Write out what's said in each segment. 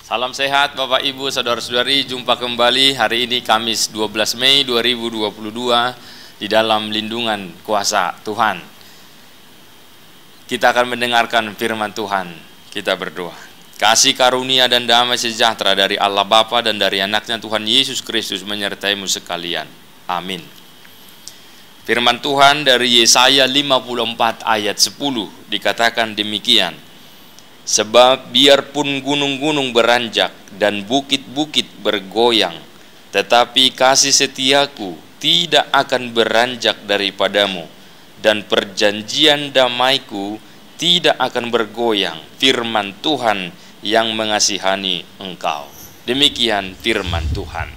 Salam sehat Bapak Ibu, Saudara-saudari, jumpa kembali hari ini Kamis 12 Mei 2022 di dalam lindungan kuasa Tuhan. Kita akan mendengarkan firman Tuhan, kita berdoa. Kasih karunia dan damai sejahtera dari Allah Bapa dan dari anaknya Tuhan Yesus Kristus menyertaimu sekalian. Amin. Firman Tuhan dari Yesaya 54 ayat 10 dikatakan demikian. Sebab biarpun gunung-gunung beranjak dan bukit-bukit bergoyang, tetapi kasih setiaku tidak akan beranjak daripadamu, dan perjanjian damaiku tidak akan bergoyang, firman Tuhan yang mengasihani engkau. Demikian firman Tuhan.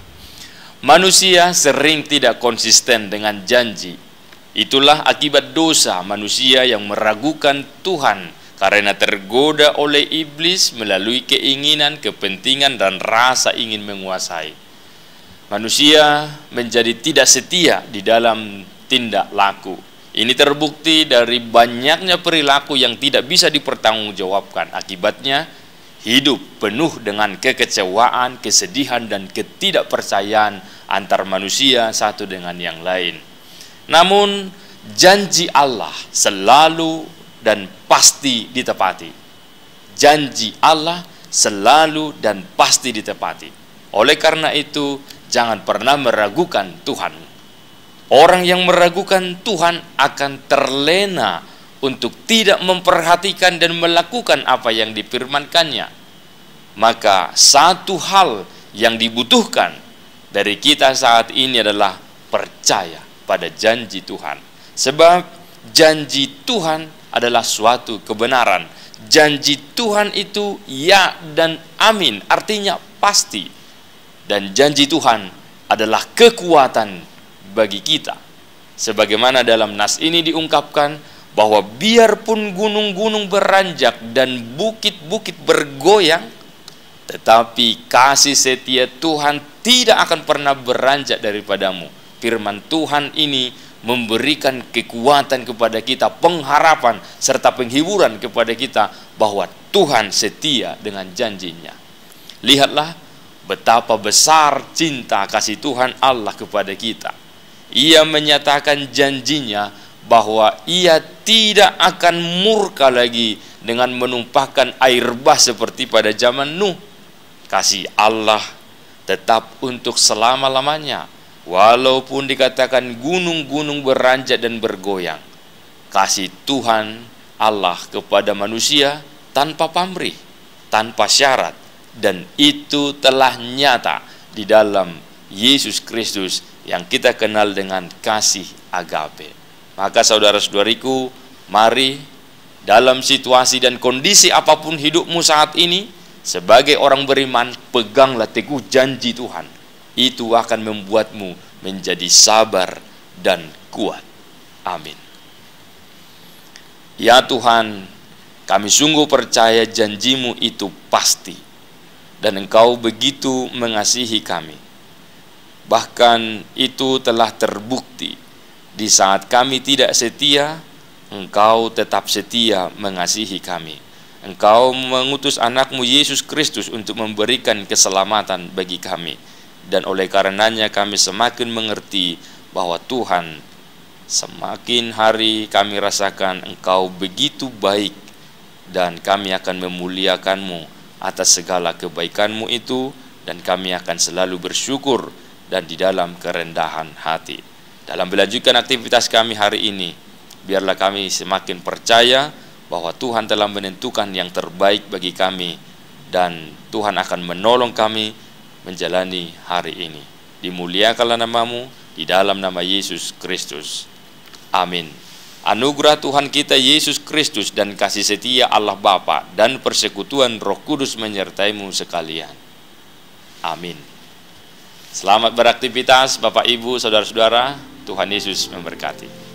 Manusia sering tidak konsisten dengan janji. Itulah akibat dosa manusia yang meragukan Tuhan karena tergoda oleh iblis melalui keinginan, kepentingan, dan rasa ingin menguasai. Manusia menjadi tidak setia di dalam tindak laku. Ini terbukti dari banyaknya perilaku yang tidak bisa dipertanggungjawabkan. Akibatnya, hidup penuh dengan kekecewaan, kesedihan, dan ketidakpercayaan antar manusia satu dengan yang lain. Namun, janji Allah selalu dan pasti ditepati. Janji Allah selalu dan pasti ditepati. Oleh karena itu, jangan pernah meragukan Tuhan. Orang yang meragukan Tuhan akan terlena untuk tidak memperhatikan dan melakukan apa yang difirmankannya. Maka satu hal yang dibutuhkan dari kita saat ini adalah percaya pada janji Tuhan. Sebab janji Tuhan adalah suatu kebenaran. Janji Tuhan itu ya dan amin, artinya pasti. Dan janji Tuhan adalah kekuatan bagi kita. Sebagaimana dalam nas ini diungkapkan bahwa biarpun gunung-gunung beranjak dan bukit-bukit bergoyang, tetapi kasih setia Tuhan tidak akan pernah beranjak daripadamu. Firman Tuhan ini memberikan kekuatan kepada kita, pengharapan serta penghiburan kepada kita bahwa Tuhan setia dengan janjinya. Lihatlah betapa besar cinta kasih Tuhan Allah kepada kita. Ia menyatakan janjinya bahwa ia tidak akan murka lagi dengan menumpahkan air bah seperti pada zaman Nuh. Kasih Allah tetap untuk selama-lamanya. Walaupun dikatakan gunung-gunung beranjak dan bergoyang, kasih Tuhan Allah kepada manusia tanpa pamrih, tanpa syarat, dan itu telah nyata di dalam Yesus Kristus yang kita kenal dengan kasih agape. Maka saudara-saudariku, mari dalam situasi dan kondisi apapun hidupmu saat ini, sebagai orang beriman, peganglah teguh janji Tuhan. Itu akan membuatmu menjadi sabar dan kuat. Amin. Ya Tuhan, kami sungguh percaya janjimu itu pasti, dan Engkau begitu mengasihi kami. Bahkan itu telah terbukti di saat kami tidak setia, Engkau tetap setia mengasihi kami. Engkau mengutus anakmu Yesus Kristus untuk memberikan keselamatan bagi kami. Dan oleh karenanya kami semakin mengerti bahwa Tuhan, semakin hari kami rasakan Engkau begitu baik, dan kami akan memuliakan-Mu atas segala kebaikan-Mu itu, dan kami akan selalu bersyukur dan di dalam kerendahan hati. Dalam melanjutkan aktivitas kami hari ini, biarlah kami semakin percaya bahwa Tuhan telah menentukan yang terbaik bagi kami, dan Tuhan akan menolong kami menjalani hari ini. Dimuliakanlah namamu di dalam nama Yesus Kristus. Amin. Anugerah Tuhan kita Yesus Kristus dan kasih setia Allah Bapa dan persekutuan Roh Kudus menyertaimu sekalian. Amin. Selamat beraktivitas Bapak Ibu, Saudara-saudara. Tuhan Yesus memberkati.